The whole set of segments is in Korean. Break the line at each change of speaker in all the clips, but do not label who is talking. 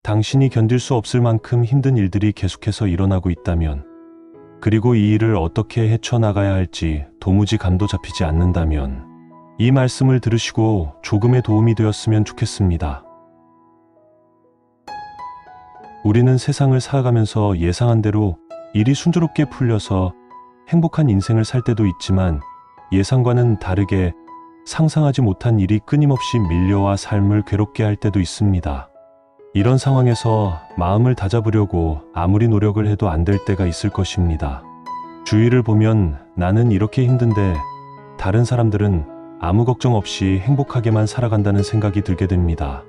당신이 견딜 수 없을 만큼 힘든 일들이 계속해서 일어나고 있다면, 그리고 이 일을 어떻게 헤쳐나가야 할지 도무지 감도 잡히지 않는다면, 이 말씀을 들으시고 조금의 도움이 되었으면 좋겠습니다. 우리는 세상을 살아가면서 예상한 대로 일이 순조롭게 풀려서 행복한 인생을 살 때도 있지만, 예상과는 다르게 상상하지 못한 일이 끊임없이 밀려와 삶을 괴롭게 할 때도 있습니다. 이런 상황에서 마음을 다잡으려고 아무리 노력을 해도 안 될 때가 있을 것입니다. 주위를 보면 나는 이렇게 힘든데 다른 사람들은 아무 걱정 없이 행복하게만 살아간다는 생각이 들게 됩니다.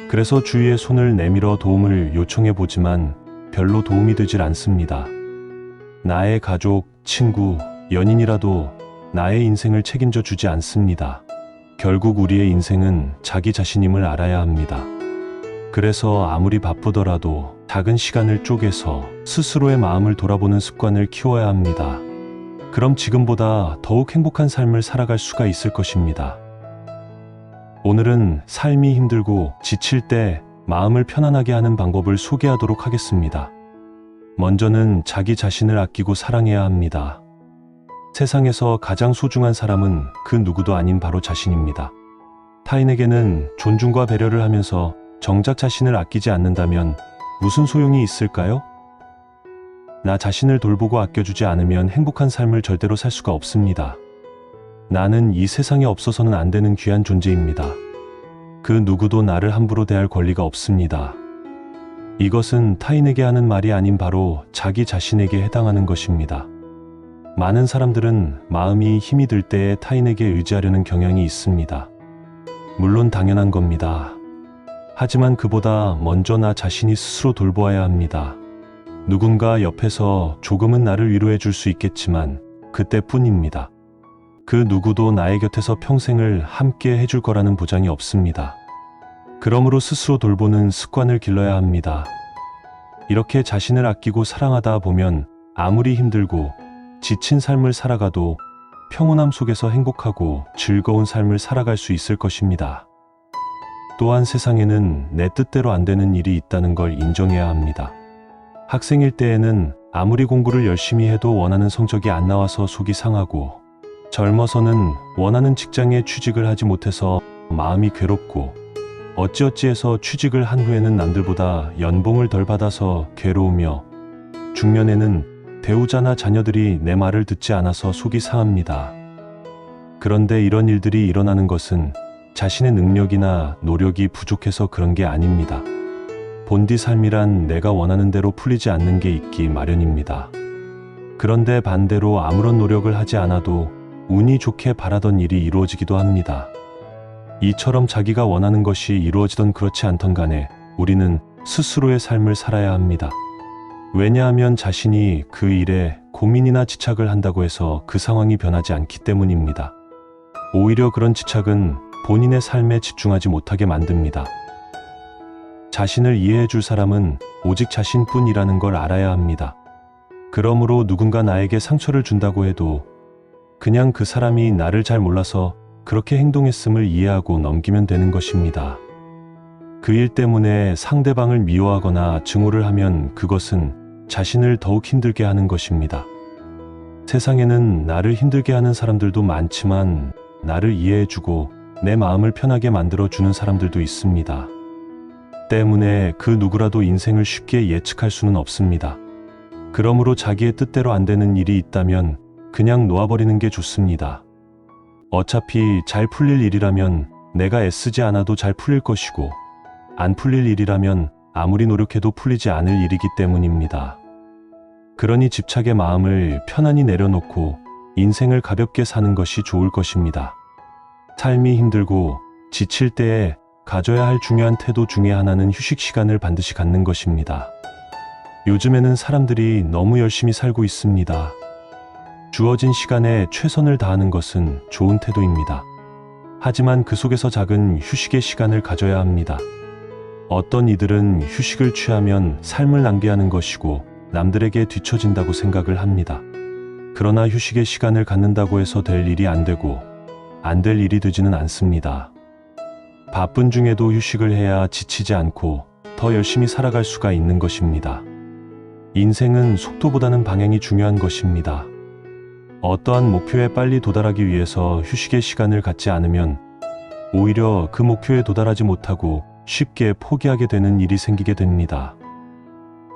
그래서 주위에 손을 내밀어 도움을 요청해 보지만 별로 도움이 되질 않습니다. 나의 가족, 친구, 연인이라도 나의 인생을 책임져 주지 않습니다. 결국 우리의 인생은 자기 자신임을 알아야 합니다. 그래서 아무리 바쁘더라도 작은 시간을 쪼개서 스스로의 마음을 돌아보는 습관을 키워야 합니다. 그럼 지금보다 더욱 행복한 삶을 살아갈 수가 있을 것입니다. 오늘은 삶이 힘들고 지칠 때 마음을 편안하게 하는 방법을 소개하도록 하겠습니다. 먼저는 자기 자신을 아끼고 사랑해야 합니다. 세상에서 가장 소중한 사람은 그 누구도 아닌 바로 자신입니다. 타인에게는 존중과 배려를 하면서 정작 자신을 아끼지 않는다면 무슨 소용이 있을까요? 나 자신을 돌보고 아껴주지 않으면 행복한 삶을 절대로 살 수가 없습니다. 나는 이 세상에 없어서는 안 되는 귀한 존재입니다. 그 누구도 나를 함부로 대할 권리가 없습니다. 이것은 타인에게 하는 말이 아닌 바로 자기 자신에게 해당하는 것입니다. 많은 사람들은 마음이 힘이 들 때에 타인에게 의지하려는 경향이 있습니다. 물론 당연한 겁니다. 하지만 그보다 먼저 나 자신이 스스로 돌보아야 합니다. 누군가 옆에서 조금은 나를 위로해 줄 수 있겠지만 그때뿐입니다. 그 누구도 나의 곁에서 평생을 함께 해줄 거라는 보장이 없습니다. 그러므로 스스로 돌보는 습관을 길러야 합니다. 이렇게 자신을 아끼고 사랑하다 보면 아무리 힘들고 지친 삶을 살아가도 평온함 속에서 행복하고 즐거운 삶을 살아갈 수 있을 것입니다. 또한 세상에는 내 뜻대로 안 되는 일이 있다는 걸 인정해야 합니다. 학생일 때에는 아무리 공부를 열심히 해도 원하는 성적이 안 나와서 속이 상하고, 젊어서는 원하는 직장에 취직을 하지 못해서 마음이 괴롭고, 어찌어찌해서 취직을 한 후에는 남들보다 연봉을 덜 받아서 괴로우며, 중년에는 배우자나 자녀들이 내 말을 듣지 않아서 속이 상합니다. 그런데 이런 일들이 일어나는 것은 자신의 능력이나 노력이 부족해서 그런 게 아닙니다. 본디 삶이란 내가 원하는 대로 풀리지 않는 게 있기 마련입니다. 그런데 반대로 아무런 노력을 하지 않아도 운이 좋게 바라던 일이 이루어지기도 합니다. 이처럼 자기가 원하는 것이 이루어지던 그렇지 않던 간에 우리는 스스로의 삶을 살아야 합니다. 왜냐하면 자신이 그 일에 고민이나 집착을 한다고 해서 그 상황이 변하지 않기 때문입니다. 오히려 그런 집착은 본인의 삶에 집중하지 못하게 만듭니다. 자신을 이해해 줄 사람은 오직 자신뿐이라는 걸 알아야 합니다. 그러므로 누군가 나에게 상처를 준다고 해도 그냥 그 사람이 나를 잘 몰라서 그렇게 행동했음을 이해하고 넘기면 되는 것입니다. 그 일 때문에 상대방을 미워하거나 증오를 하면 그것은 자신을 더욱 힘들게 하는 것입니다. 세상에는 나를 힘들게 하는 사람들도 많지만 나를 이해해주고 내 마음을 편하게 만들어주는 사람들도 있습니다. 때문에 그 누구라도 인생을 쉽게 예측할 수는 없습니다. 그러므로 자기의 뜻대로 안 되는 일이 있다면 그냥 놓아버리는 게 좋습니다. 어차피 잘 풀릴 일이라면 내가 애쓰지 않아도 잘 풀릴 것이고, 안 풀릴 일이라면 아무리 노력해도 풀리지 않을 일이기 때문입니다. 그러니 집착의 마음을 편안히 내려놓고 인생을 가볍게 사는 것이 좋을 것입니다. 삶이 힘들고 지칠 때에 가져야 할 중요한 태도 중에 하나는 휴식 시간을 반드시 갖는 것입니다. 요즘에는 사람들이 너무 열심히 살고 있습니다. 주어진 시간에 최선을 다하는 것은 좋은 태도입니다. 하지만 그 속에서 작은 휴식의 시간을 가져야 합니다. 어떤 이들은 휴식을 취하면 삶을 낭비하는 것이고 남들에게 뒤처진다고 생각을 합니다. 그러나 휴식의 시간을 갖는다고 해서 될 일이 안 되고 안 될 일이 되지는 않습니다. 바쁜 중에도 휴식을 해야 지치지 않고 더 더 열심히 살아갈 수가 있는 것입니다. 인생은 속도보다는 방향이 중요한 것입니다. 어떠한 목표에 빨리 도달하기 위해서 휴식의 시간을 갖지 않으면 오히려 그 목표에 도달하지 못하고 쉽게 포기하게 되는 일이 생기게 됩니다.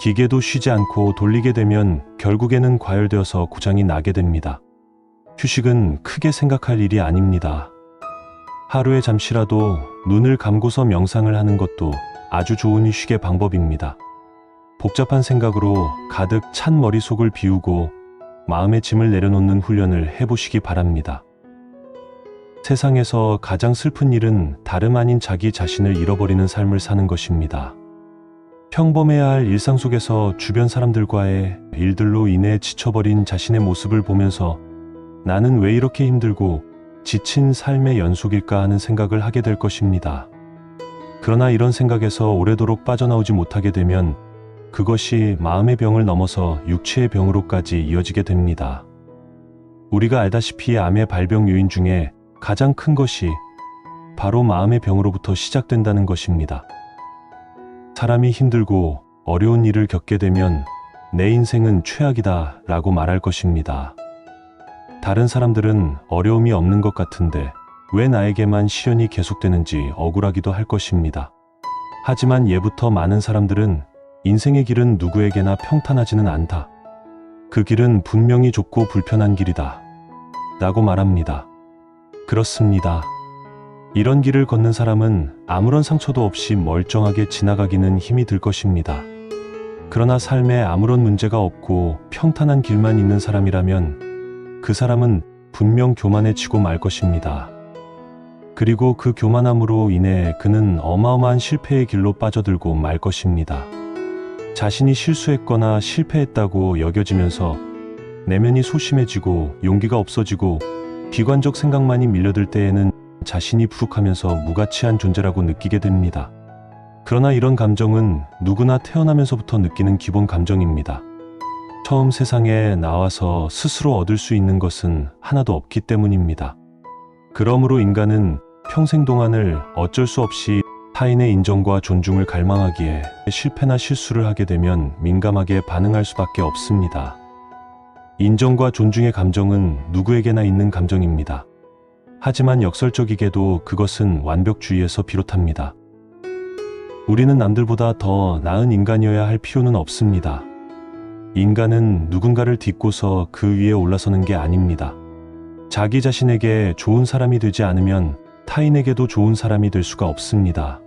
기계도 쉬지 않고 돌리게 되면 결국에는 과열되어서 고장이 나게 됩니다. 휴식은 크게 생각할 일이 아닙니다. 하루에 잠시라도 눈을 감고서 명상을 하는 것도 아주 좋은 휴식의 방법입니다. 복잡한 생각으로 가득 찬 머릿속을 비우고 마음의 짐을 내려놓는 훈련을 해보시기 바랍니다. 세상에서 가장 슬픈 일은 다름 아닌 자기 자신을 잃어버리는 삶을 사는 것입니다. 평범해야 할 일상 속에서 주변 사람들과의 일들로 인해 지쳐버린 자신의 모습을 보면서 나는 왜 이렇게 힘들고 지친 삶의 연속일까 하는 생각을 하게 될 것입니다. 그러나 이런 생각에서 오래도록 빠져나오지 못하게 되면 그것이 마음의 병을 넘어서 육체의 병으로까지 이어지게 됩니다. 우리가 알다시피 암의 발병 요인 중에 가장 큰 것이 바로 마음의 병으로부터 시작된다는 것입니다. 사람이 힘들고 어려운 일을 겪게 되면 내 인생은 최악이다 라고 말할 것입니다. 다른 사람들은 어려움이 없는 것 같은데 왜 나에게만 시련이 계속되는지 억울하기도 할 것입니다. 하지만 예부터 많은 사람들은 인생의 길은 누구에게나 평탄하지는 않다. 그 길은 분명히 좁고 불편한 길이다. 라고 말합니다. 그렇습니다. 이런 길을 걷는 사람은 아무런 상처도 없이 멀쩡하게 지나가기는 힘이 들 것입니다. 그러나 삶에 아무런 문제가 없고 평탄한 길만 있는 사람이라면 그 사람은 분명 교만해지고 말 것입니다. 그리고 그 교만함으로 인해 그는 어마어마한 실패의 길로 빠져들고 말 것입니다. 자신이 실수했거나 실패했다고 여겨지면서 내면이 소심해지고 용기가 없어지고 비관적 생각만이 밀려들 때에는 자신이 부족하면서 무가치한 존재라고 느끼게 됩니다. 그러나 이런 감정은 누구나 태어나면서부터 느끼는 기본 감정입니다. 처음 세상에 나와서 스스로 얻을 수 있는 것은 하나도 없기 때문입니다. 그러므로 인간은 평생 동안을 어쩔 수 없이 타인의 인정과 존중을 갈망하기에 실패나 실수를 하게 되면 민감하게 반응할 수밖에 없습니다. 인정과 존중의 감정은 누구에게나 있는 감정입니다. 하지만 역설적이게도 그것은 완벽주의에서 비롯합니다. 우리는 남들보다 더 나은 인간이어야 할 필요는 없습니다. 인간은 누군가를 딛고서 그 위에 올라서는 게 아닙니다. 자기 자신에게 좋은 사람이 되지 않으면 타인에게도 좋은 사람이 될 수가 없습니다.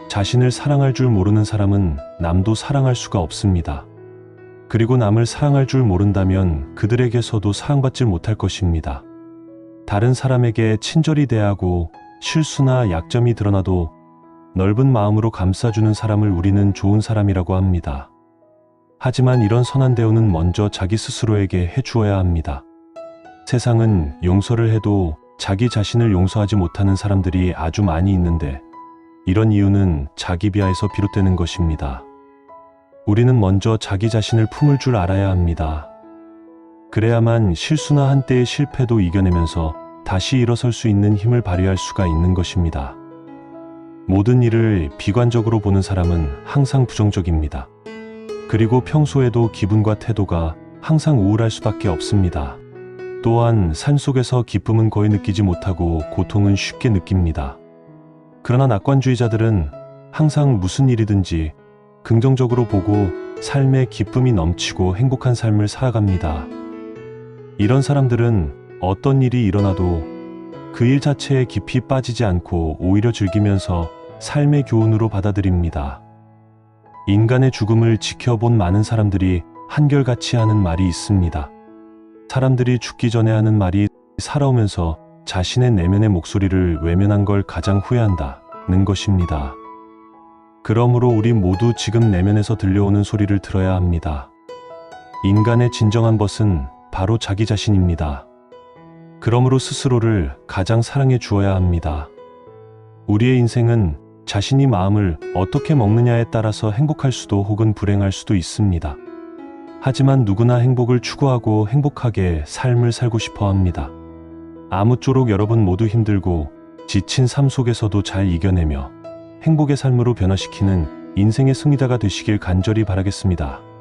자신을 사랑할 줄 모르는 사람은 남도 사랑할 수가 없습니다. 그리고 남을 사랑할 줄 모른다면 그들에게서도 사랑받지 못할 것입니다. 다른 사람에게 친절히 대하고 실수나 약점이 드러나도 넓은 마음으로 감싸주는 사람을 우리는 좋은 사람이라고 합니다. 하지만 이런 선한 대우는 먼저 자기 스스로에게 해주어야 합니다. 세상은 용서를 해도 자기 자신을 용서하지 못하는 사람들이 아주 많이 있는데 이런 이유는 자기 비하에서 비롯되는 것입니다. 우리는 먼저 자기 자신을 품을 줄 알아야 합니다. 그래야만 실수나 한때의 실패도 이겨내면서 다시 일어설 수 있는 힘을 발휘할 수가 있는 것입니다. 모든 일을 비관적으로 보는 사람은 항상 부정적입니다. 그리고 평소에도 기분과 태도가 항상 우울할 수밖에 없습니다. 또한 삶 속에서 기쁨은 거의 느끼지 못하고 고통은 쉽게 느낍니다. 그러나 낙관주의자들은 항상 무슨 일이든지 긍정적으로 보고 삶에 기쁨이 넘치고 행복한 삶을 살아갑니다. 이런 사람들은 어떤 일이 일어나도 그 일 자체에 깊이 빠지지 않고 오히려 즐기면서 삶의 교훈으로 받아들입니다. 인간의 죽음을 지켜본 많은 사람들이 한결같이 하는 말이 있습니다. 사람들이 죽기 전에 하는 말이 살아오면서 자신의 내면의 목소리를 외면한 걸 가장 후회한다는 것입니다. 그러므로 우리 모두 지금 내면에서 들려오는 소리를 들어야 합니다. 인간의 진정한 벗은 바로 자기 자신입니다. 그러므로 스스로를 가장 사랑해 주어야 합니다. 우리의 인생은 자신이 마음을 어떻게 먹느냐에 따라서 행복할 수도 혹은 불행할 수도 있습니다. 하지만 누구나 행복을 추구하고 행복하게 삶을 살고 싶어 합니다. 아무쪼록 여러분 모두 힘들고 지친 삶 속에서도 잘 이겨내며 행복의 삶으로 변화시키는 인생의 승리자가 되시길 간절히 바라겠습니다.